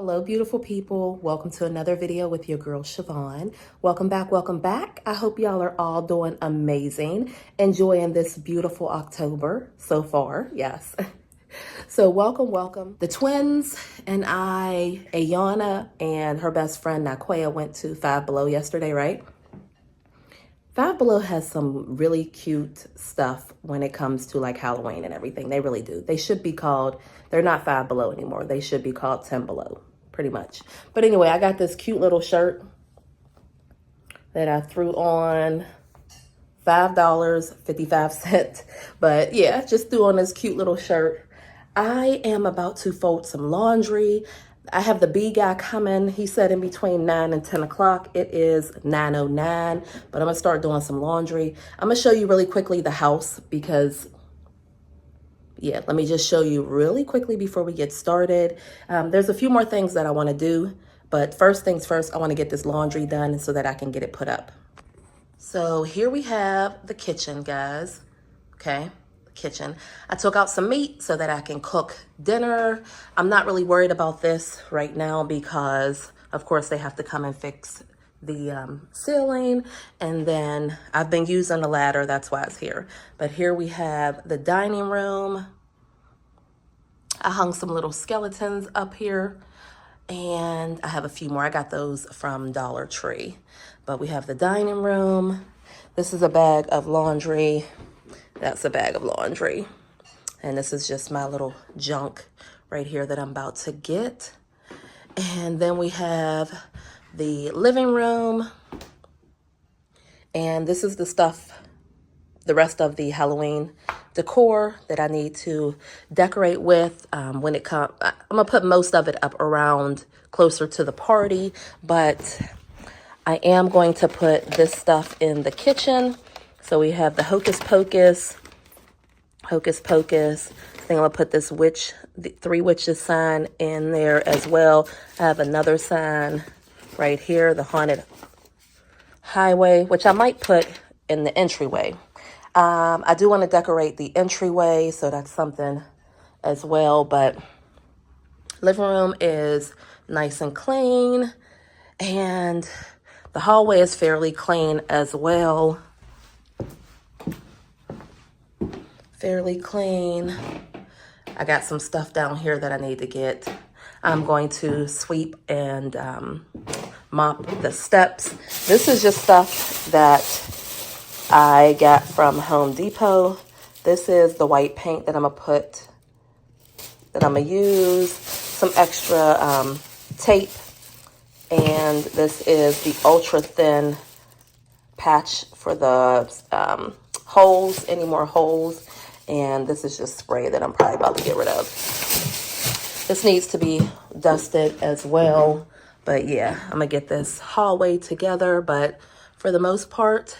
Hello, beautiful people. Welcome to another video with your girl, Sha-Von. Welcome back, welcome back. I hope y'all are all doing amazing, enjoying this beautiful October so far, yes. So welcome, welcome. The twins and I, Ayana and her best friend, Naquea, went to Five Below yesterday, right? Five Below has some really cute stuff when it comes to like Halloween and everything. They really do. They should be called, they're not Five Below anymore. They should be called 10 Below, pretty much. But anyway, I got this cute little shirt that I threw on, $5.55. But yeah, just threw on this cute little shirt. I am about to fold some laundry. I have the B guy coming. He said in between 9 and 10 o'clock. It is 9:09, but I'm gonna start doing some laundry. I'm gonna show you really quickly the house because, yeah, let me just show you really quickly before we get started. There's a few more things that I wanna do, but first things first, I wanna get this laundry done so that I can get it put up. So here we have the kitchen, guys, okay? Kitchen. I took out some meat so that I can cook dinner. I'm not really worried about this right now because of course they have to come and fix the ceiling, and then I've been using the ladder, that's why it's here. But here we have the dining room. I hung some little skeletons up here and I have a few more. I got those from Dollar Tree. But we have the dining room. This is a bag of laundry. That's a bag of laundry. And this is just my little junk right here that I'm about to get. And then we have the living room. And this is the stuff, the rest of the Halloween decor that I need to decorate with when it comes. I'm gonna put most of it up around closer to the party, but I am going to put this stuff in the kitchen. So we have the Hocus Pocus. I think I'm gonna put this the Three Witches sign in there as well. I have another sign right here, the Haunted Highway, which I might put in the entryway. I do want to decorate the entryway, so that's something as well. But living room is nice and clean, and the hallway is fairly clean as well. Fairly clean. I got some stuff down here that I need to get. I'm going to sweep and mop the steps. This is just stuff that I got from Home Depot. This is the white paint that I'm gonna use. Some extra tape. And this is the ultra thin patch for the holes, any more holes. And this is just spray that I'm probably about to get rid of. This needs to be dusted as well. But yeah, I'm gonna get this hallway together. But for the most part,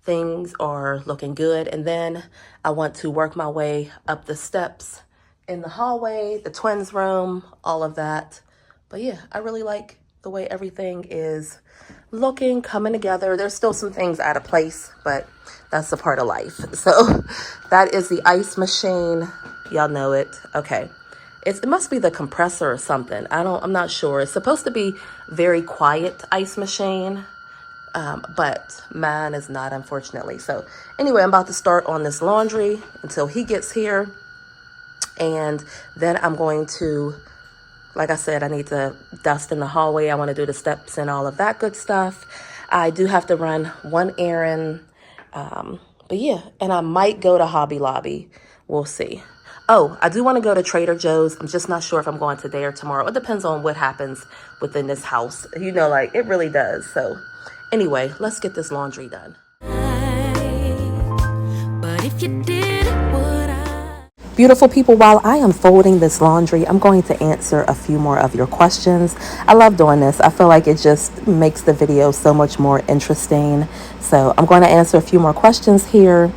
things are looking good. And then I want to work my way up the steps in the hallway, the twins' room, all of that. But yeah, I really like the way everything is looking, coming together. There's still some things out of place, but that's a part of life. So that is the ice machine. Y'all know it. Okay. It must be the compressor or something. I'm not sure. It's supposed to be very quiet ice machine, but mine is not, unfortunately. So anyway, I'm about to start on this laundry until he gets here. And then I'm going to, like I said, I need to dust in the hallway. I want to do the steps and all of that good stuff. I do have to run one errand. But yeah, and I might go to Hobby Lobby. We'll see. Oh, I do want to go to Trader Joe's. I'm just not sure if I'm going today or tomorrow. It depends on what happens within this house. You know, like it really does. So anyway, let's get this laundry done. But if you did, would I? Beautiful people, while I am folding this laundry, I'm going to answer a few more of your questions. I love doing this. I feel like it just makes the video so much more interesting. So I'm going to answer a few more questions here.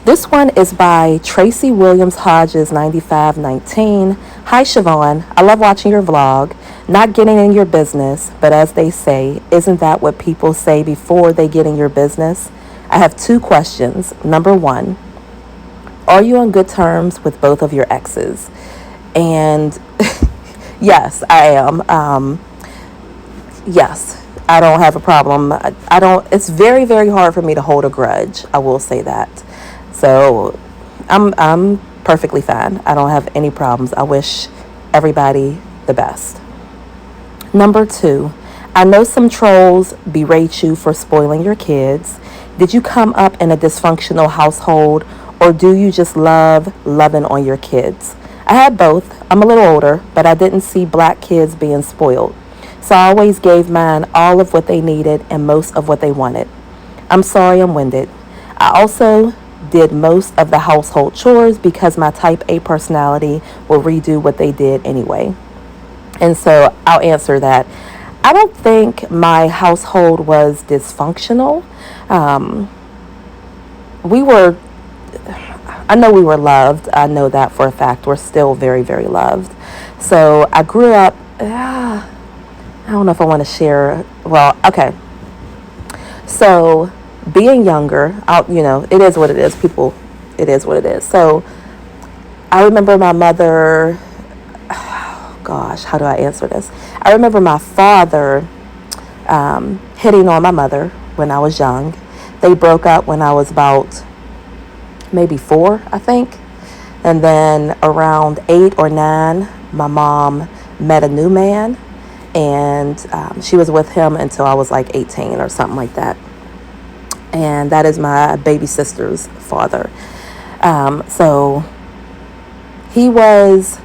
This one is by Tracy Williams Hodges 9519. Hi Sha-Von, I love watching your vlog. Not getting in your business, but as they say, isn't that what people say before they get in your business? I have two questions. Number one, are you on good terms with both of your exes? And Yes, I am. Yes, I don't have a problem. I don't. It's very, very hard for me to hold a grudge. I will say that. So, I'm perfectly fine. I don't have any problems. I wish everybody the best. Number 2, I know some trolls berate you for spoiling your kids. Did you come up in a dysfunctional household, or do you just love loving on your kids? I had both. I'm a little older, but I didn't see black kids being spoiled. So I always gave mine all of what they needed and most of what they wanted. I'm sorry I'm winded. I also did most of the household chores because my type A personality will redo what they did anyway. And so I'll answer that. I don't think my household was dysfunctional. Um, we were, I know we were loved. I know that for a fact. We're still very, very loved. So I grew up, I don't know if I want to share. Well, okay. So being younger, it is what it is. People, it is what it is. So I remember my mother, gosh, how do I answer this? I remember my father hitting on my mother when I was young. They broke up when I was about maybe 4, I think. And then around 8 or 9, my mom met a new man. And she was with him until I was like 18 or something like that. And that is my baby sister's father. So he was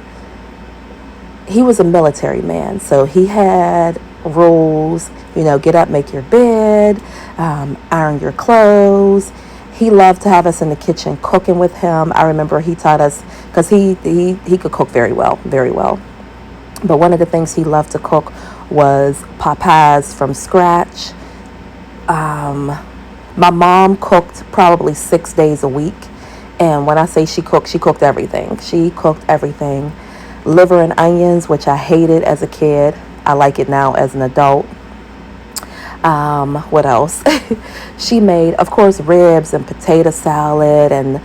a military man. So he had rules, get up, make your bed, iron your clothes. He loved to have us in the kitchen cooking with him. I remember he taught us, because he could cook very well, very well. But one of the things he loved to cook was pot pies from scratch. My mom cooked probably 6 days a week. And when I say she cooked everything. She cooked everything. Liver and onions, which I hated as a kid. I like it now as an adult. What else? She made, of course, ribs and potato salad and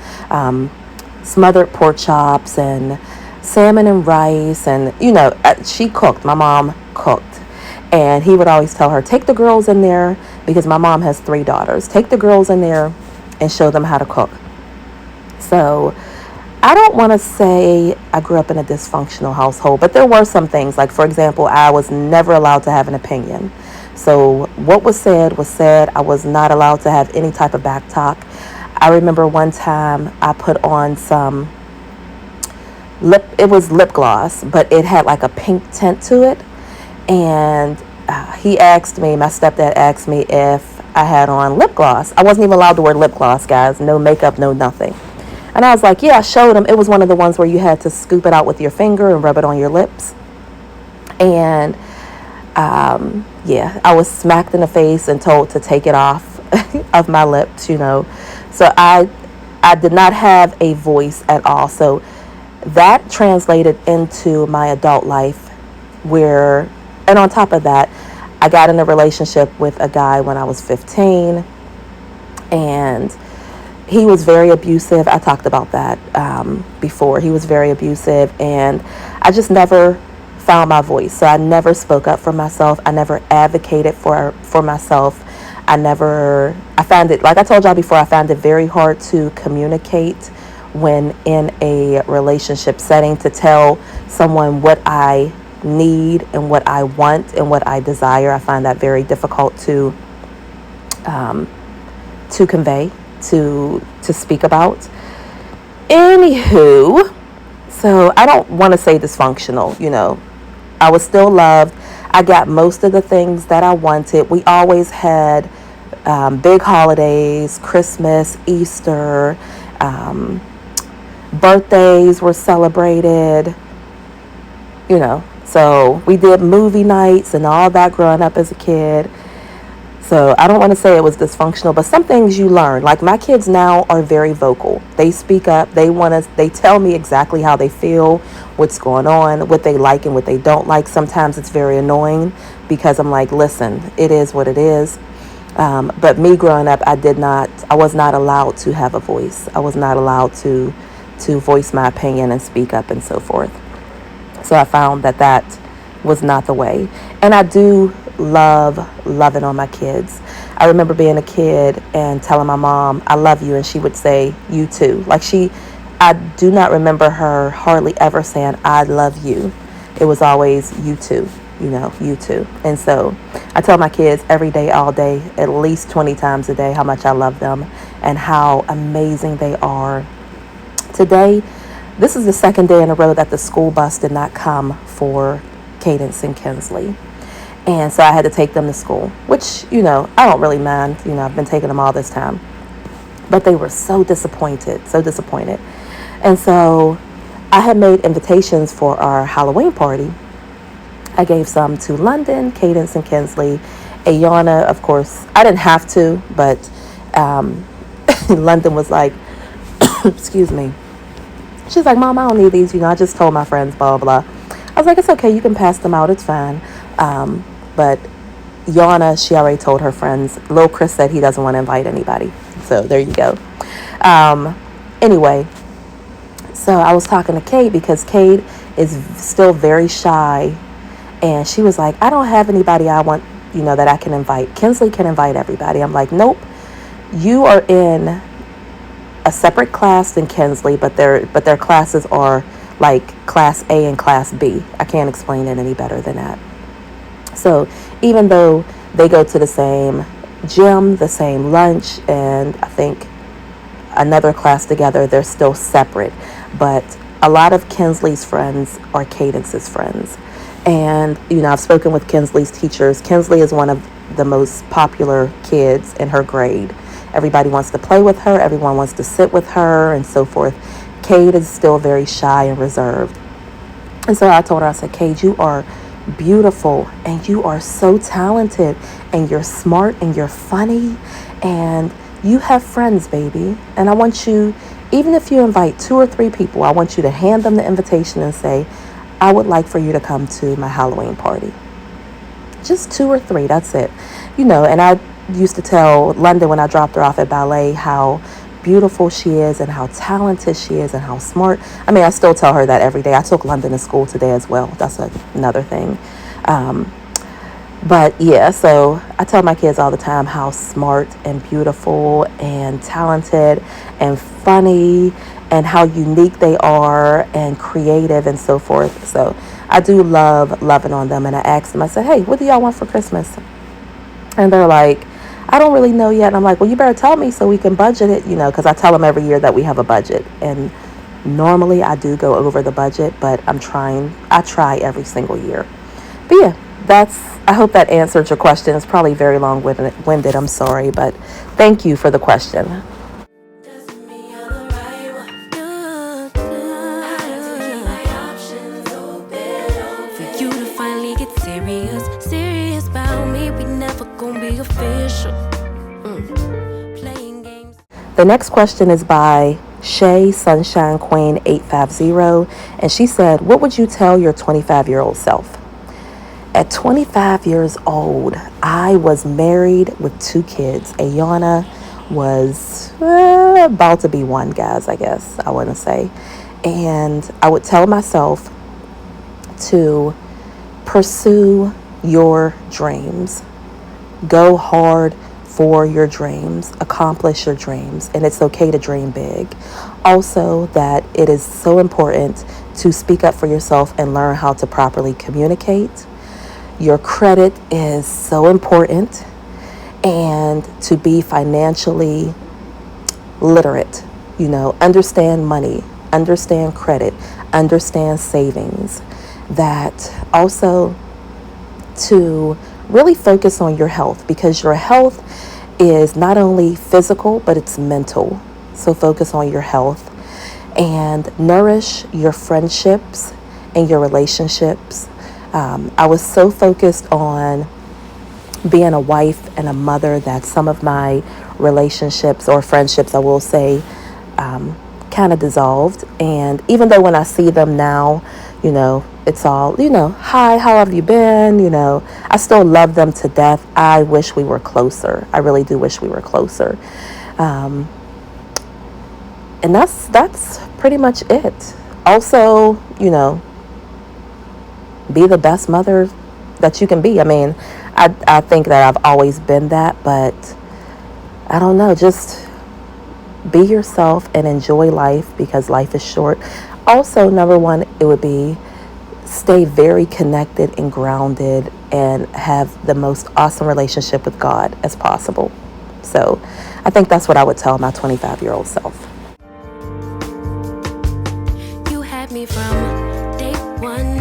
smothered pork chops and salmon and rice. And, she cooked. My mom cooked. And he would always tell her, take the girls in there, because my mom has 3 daughters. Take the girls in there and show them how to cook. So I don't want to say I grew up in a dysfunctional household, but there were some things. Like, for example, I was never allowed to have an opinion. So what was said was said. I was not allowed to have any type of back talk. I remember one time I put on some it was lip gloss, but it had like a pink tint to it. And my stepdad asked me if I had on lip gloss. I wasn't even allowed to wear lip gloss, guys. No makeup, no nothing. And I was like, yeah, I showed him. It was one of the ones where you had to scoop it out with your finger and rub it on your lips. And I was smacked in the face and told to take it off of my lips, So I did not have a voice at all. So that translated into my adult life and on top of that, I got in a relationship with a guy when I was 15, and he was very abusive. I talked about that before. He was very abusive, and I just never found my voice. So I never spoke up for myself. I never advocated for myself. I found it, like I told y'all before, I found it very hard to communicate when in a relationship setting, to tell someone what I need and what I want and what I desire. I find that very difficult to convey, to speak about. Anywho, so I don't want to say dysfunctional, I was still loved. I got most of the things that I wanted. We always had big holidays, Christmas, Easter, birthdays were celebrated, so we did movie nights and all that growing up as a kid. So I don't want to say it was dysfunctional, but some things you learn. Like, my kids now are very vocal. They speak up. They tell me exactly how they feel, what's going on, what they like and what they don't like. Sometimes it's very annoying because I'm like, listen, it is what it is. But me growing up, I was not allowed to have a voice. I was not allowed to voice my opinion and speak up and so forth. So I found that was not the way. And I do love loving on my kids. I remember being a kid and telling my mom, I love you, and she would say, you too. Like I do not remember her hardly ever saying, I love you. It was always you too, you too. And so I tell my kids every day, all day, at least 20 times a day, how much I love them and how amazing they are. Today, this is the second day in a row that the school bus did not come for Cadence and Kinsley. And so I had to take them to school, which, I don't really mind. I've been taking them all this time. But they were so disappointed. And so I had made invitations for our Halloween party. I gave some to London, Cadence, and Kinsley. Ayana, of course, I didn't have to, but London was like, excuse me. She's like, Mom, I don't need these. I just told my friends, blah, blah, blah. I was like, it's okay. You can pass them out. It's fine. But Yana, she already told her friends. Lil Chris said he doesn't want to invite anybody. So there you go. Anyway, so I was talking to Kate because Kate is still very shy. And she was like, I don't have anybody I want, that I can invite. Kinsley can invite everybody. I'm like, nope. You are in a separate class than Kinsley, but their classes are like class A and class B. I can't explain it any better than that. So even though they go to the same gym, the same lunch, and I think another class together, they're still separate. But a lot of Kinsley's friends are Cadence's friends. And, I've spoken with Kinsley's teachers. Kinsley is one of the most popular kids in her grade. Everybody wants to play with her. Everyone wants to sit with her and so forth. Cade is still very shy and reserved. And so I told her, I said, Cade, you are beautiful and you are so talented and you're smart and you're funny and you have friends, baby. And I want you, even if you invite 2 or 3 people, I want you to hand them the invitation and say, I would like for you to come to my Halloween party. Just 2 or 3, that's it. And I used to tell London when I dropped her off at ballet how beautiful she is and how talented she is and how smart. I mean, I still tell her that every day. I took London to school today as well. That's another thing. But yeah, so I tell my kids all the time how smart and beautiful and talented and funny and how unique they are and creative and so forth. So I do love loving on them. And I asked them, I said, hey, what do y'all want for Christmas? And they're like, I don't really know yet. And I'm like, well, you better tell me so we can budget it, because I tell them every year that we have a budget. And normally I do go over the budget, but I try every single year. But yeah, I hope that answered your question. It's probably very long-winded. I'm sorry, but thank you for the question. The next question is by Shay Sunshine Queen 850, and she said, what would you tell your 25-year-old self? At 25 years old, I was married with 2 kids. Ayana was about to be 1, guys, I guess I want to say. And I would tell myself to pursue your dreams. Go hard for your dreams, accomplish your dreams, and it's okay to dream big. Also, that it is so important to speak up for yourself and learn how to properly communicate. Your credit is so important, and to be financially literate, understand money, understand credit, understand savings. That also to really focus on your health, because your health is not only physical, but it's mental. So focus on your health and nourish your friendships and your relationships. I was so focused on being a wife and a mother that some of my relationships or friendships, I will say, kind of dissolved. And even though when I see them now, it's all, hi, how have you been? I still love them to death. I wish we were closer. I really do wish we were closer. And that's pretty much it. Also, be the best mother that you can be. I mean, I think that I've always been that, but I don't know, just be yourself and enjoy life because life is short. Also, number one, it would be stay very connected and grounded and have the most awesome relationship with God as possible. So I think that's what I would tell my 25-year-old self. You had me from day one.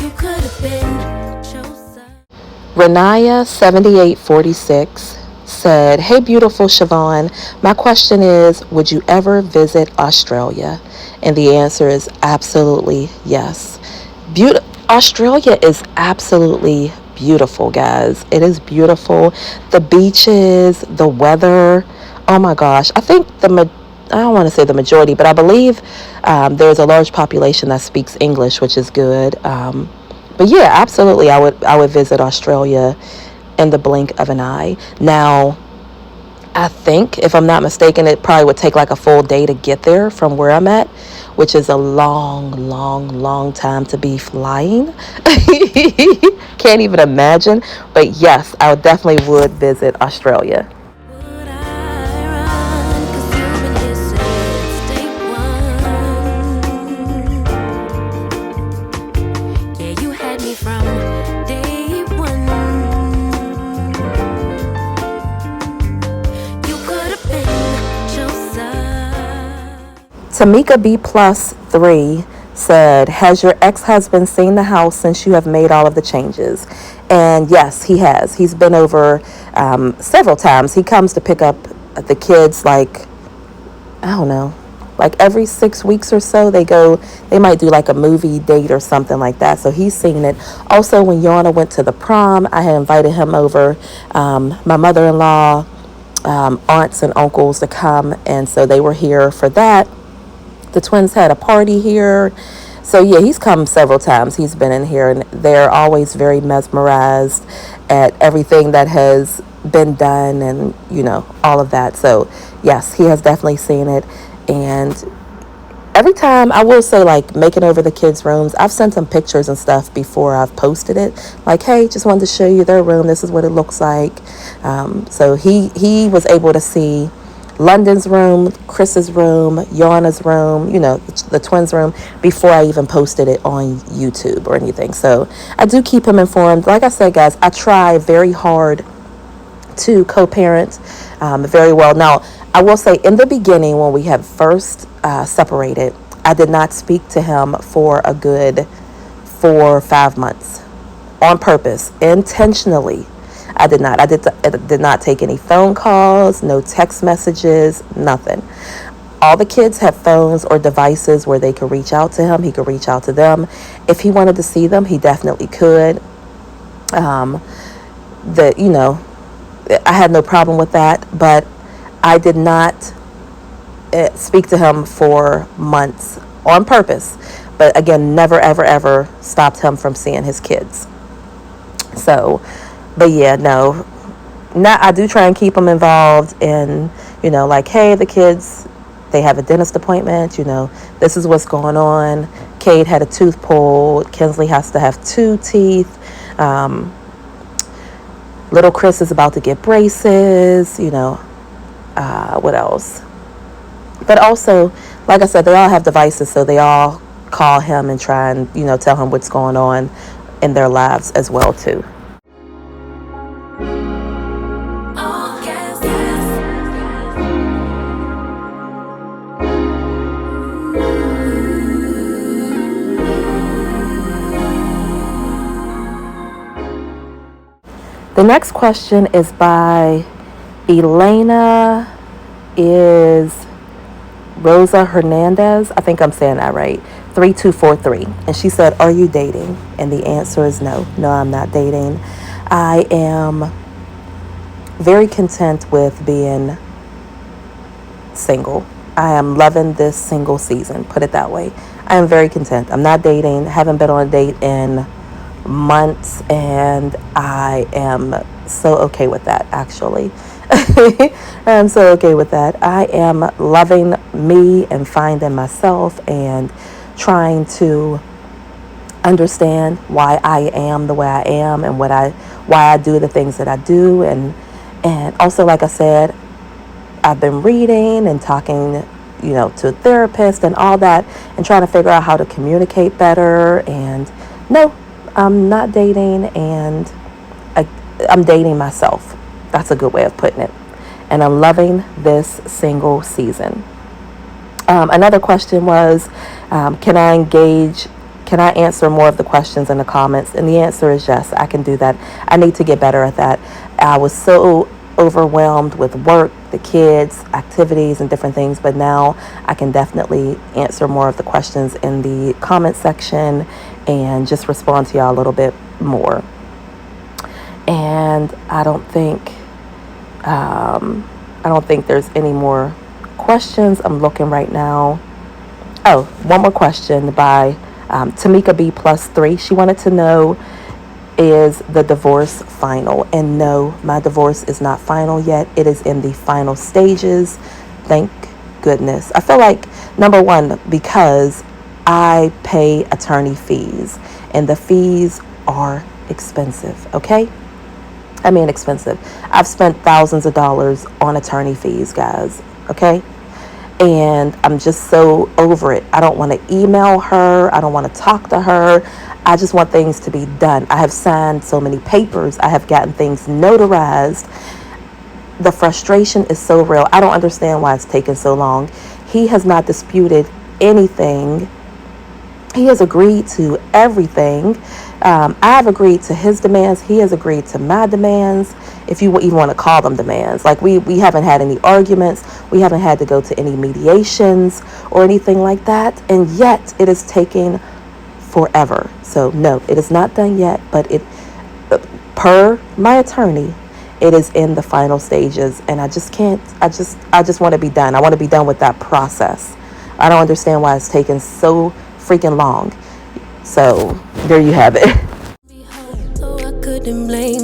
You could have been chosen. Renaya 7846 said, "Hey beautiful SHYVONNE, my question is, would you ever visit Australia?" And the answer is absolutely yes. Australia is absolutely beautiful, guys. It is beautiful. The beaches, the weather. Oh my gosh. I think I don't want to say the majority, but I believe there's a large population that speaks English, which is good. But yeah, absolutely, I would visit Australia in the blink of an eye. Now, I think, if I'm not mistaken, it probably would take like a full day to get there from where I'm at, which is a long, long, long time to be flying. Can't even imagine. But yes, I definitely would visit Australia. Would I run? 'Cause you've been here since day one. Yeah, you had me from day one. You could have been chosen. Tamika B plus 3 said, "Has your ex-husband seen the house since you have made all of the changes?" And yes, he has. He's been over several times. He comes to pick up the kids like, I don't know, like every 6 weeks or so. They might do like a movie date or something like that. So he's seen it. Also, when Yana went to the prom, I had invited him over, my mother-in-law, aunts and uncles to come. And so they were here for that. The twins had a party here. So yeah, he's come several times. He's been in here, and they're always very mesmerized at everything that has been done and, all of that. So yes, he has definitely seen it. And every time, I will say, like, making over the kids' rooms, I've sent them pictures and stuff before I've posted it. Like, hey, just wanted to show you their room. This is what it looks like. So he was able to see London's room, Chris's room, Yana's room, the twins' room, before I even posted it on YouTube or anything. So I do keep him informed. Like I said, guys, I try very hard to co-parent very well. Now, I will say, in the beginning, when we had first separated, I did not speak to him for a good 4 or 5 months on purpose, intentionally. I did not. I did not take any phone calls, no text messages, nothing. All the kids had phones or devices where they could reach out to him. He could reach out to them. If he wanted to see them, he definitely could. I had no problem with that, but I did not speak to him for months on purpose. But again, never, ever, ever stopped him from seeing his kids. So, but yeah, no. I do try and keep them involved in, like, hey, the kids, they have a dentist appointment, this is what's going on. Kate had a tooth pulled. Kinsley has to have 2 teeth. Little Chris is about to get braces, what else? But also, like I said, they all have devices, so they all call him and try and, tell him what's going on in their lives as well, too. The next question is by Elena Rosa Hernandez. I think I'm saying that right. 3243. And she said, "Are you dating?" And the answer is no. No, I'm not dating. I am very content with being single. I am loving this single season, put it that way. I am very content. I'm not dating. Haven't been on a date in months, and I am so okay with that, actually. I'm so okay with that. I am loving me and finding myself and trying to understand why I am the way I am and why I do the things that I do, and also, like I said, I've been reading and talking, to a therapist and all that, and trying to figure out how to communicate better. And no, I'm not dating, and I'm dating myself. That's a good way of putting it. And I'm loving this single season. Another question was, can I answer more of the questions in the comments? And the answer is yes, I can do that. I need to get better at that. I was so overwhelmed with work, the kids, activities, and different things, but now I can definitely answer more of the questions in the comment section and just respond to y'all a little bit more. And I don't think there's any more questions. I'm looking right now. Oh, one more question by Tamika B+3. She wanted to know, is the divorce final? And no, my divorce is not final yet. It is in the final stages. Thank goodness. I feel like, number one, because I pay attorney fees, and the fees are expensive, okay? I mean expensive. I've spent thousands of dollars on attorney fees, guys, okay? And I'm just so over it. I don't want to email her. I don't want to talk to her. I just want things to be done. I have signed so many papers. I have gotten things notarized. The frustration is so real. I don't understand why it's taken so long. He has not disputed anything. He has agreed to everything. I've agreed to his demands. He has agreed to my demands, if you even want to call them demands. Like, we haven't had any arguments. We haven't had to go to any mediations or anything like that. And yet it is taking forever. So no, it is not done yet, but per my attorney, it is in the final stages. And I just want to be done. I want to be done with that process. I don't understand why it's taken so freaking long. So there you have it. Oh, I couldn't blame.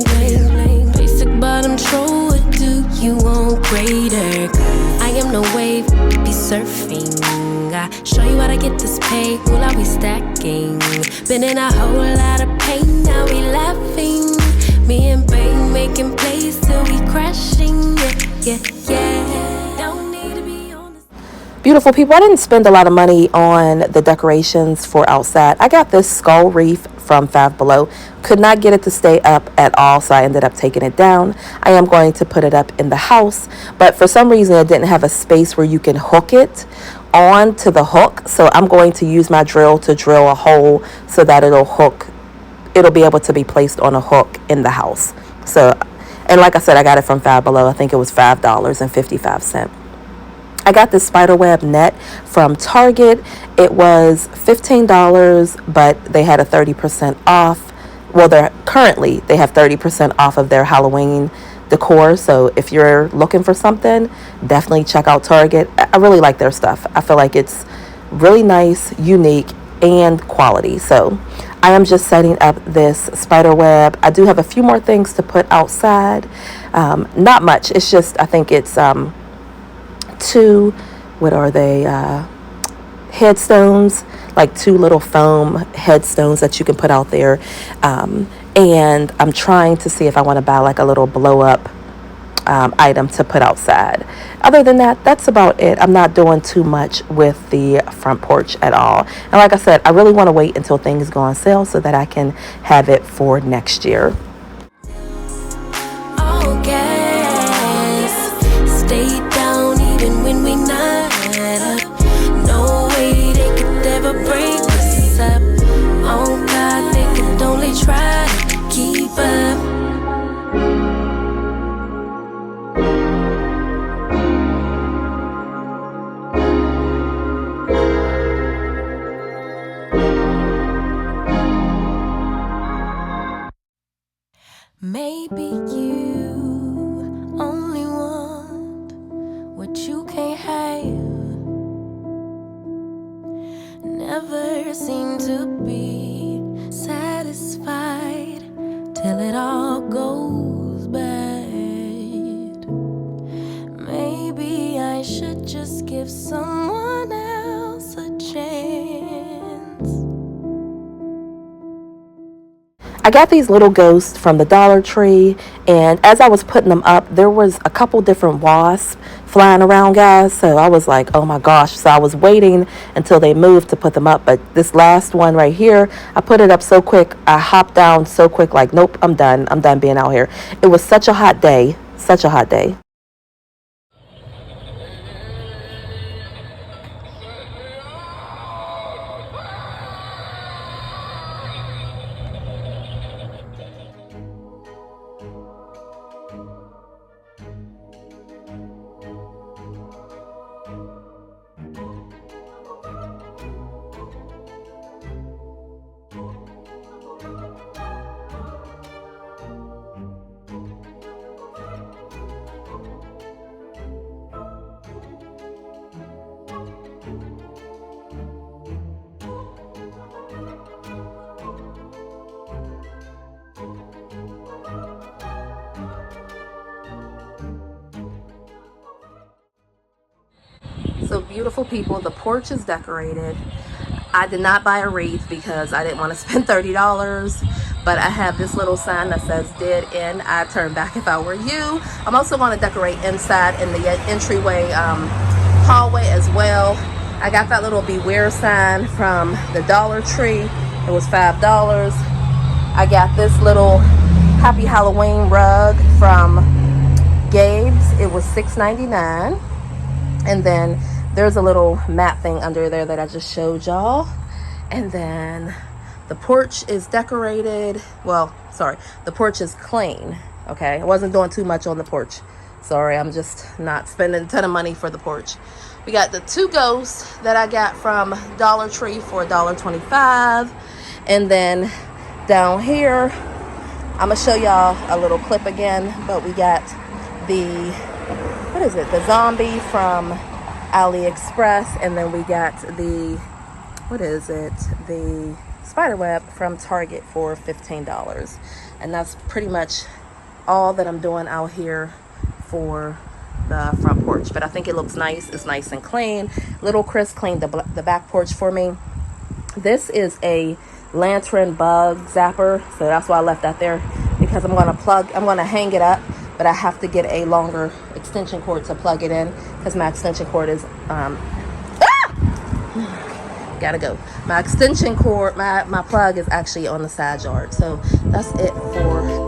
Basic bottom troll, what do you want greater? I am no wave, be surfing. I show you how to get this pay, will I be stacking? Been in a whole lot of pain, now we laughing. Me and Bang making plays till we crashing. Yeah. Don't need to be on this. Beautiful people, I didn't spend a lot of money on the decorations for outside. I got this skull wreath from Five Below. Could not get it to stay up at all, so I ended up taking it down. I am going to put it up in the house, but for some reason it didn't have a space where you can hook it on to the hook. So I'm going to use my drill to drill a hole so that it'll be able to be placed on a hook in the house. So, and like I said, I got it from Five Below. I think it was $5.55. I got this spiderweb net from Target. It was $15, but they had a 30% off. Well, they have 30% off of their Halloween decor. So if you're looking for something, definitely check out Target. I really like their stuff. I feel like it's really nice, unique, and quality. So I am just setting up this spider web. I do have a few more things to put outside. Not much. It's just, I think it's two, what are they, headstones, like two little foam headstones that you can put out there. And I'm trying to see if I want to buy like a little blow up item to put outside. Other than that, that's about it. I'm not doing too much with the front porch at all. And like I said, I really want to wait until things go on sale so that I can have it for next year. All gas, stay down even when we not up. No way they could ever break us up. On God, they could only try to keep up. Maybe you only want what you can't have. Never seem to be satisfied till it all goes bad. should just give someone else a chance. I got these little ghosts from the Dollar Tree, and as I was putting them up, there was a couple different wasps flying around, guys. So I was like, oh my gosh. So I was waiting until they moved to put them up. But this last one right here, I put it up so quick. I hopped down so quick, like, nope, I'm done. I'm done being out here. It was such a hot day, such a hot day. So beautiful people, the porch is decorated. I did not buy a wreath because I didn't want to spend $30, but I have this little sign that says dead end, I turn back if I were you. I'm also going to decorate inside in the entryway hallway as well. I got that little beware sign from the Dollar Tree. It was $5. I got this little Happy Halloween rug from Gabe's. It was $6.99. And then there's a little mat thing under there that I just showed y'all. And then the porch is decorated. Well, sorry, the porch is clean. Okay, I wasn't doing too much on the porch. Sorry, I'm just not spending a ton of money for the porch. We got the two ghosts that I got from Dollar Tree for $1.25. And then down here, I'm gonna show y'all a little clip again, but we got the, what is it? The zombie from AliExpress, and then we got the, what is it? The spider web from Target for $15. And that's pretty much all that I'm doing out here for the front porch. But I think it looks nice. It's nice and clean. Little Chris cleaned the back porch for me. This is a lantern bug zapper, so that's why I left that there, because I'm gonna hang it up, but I have to get a longer extension cord to plug it in, because my extension cord is gotta go. My extension cord, my plug is actually on the side yard. So that's it for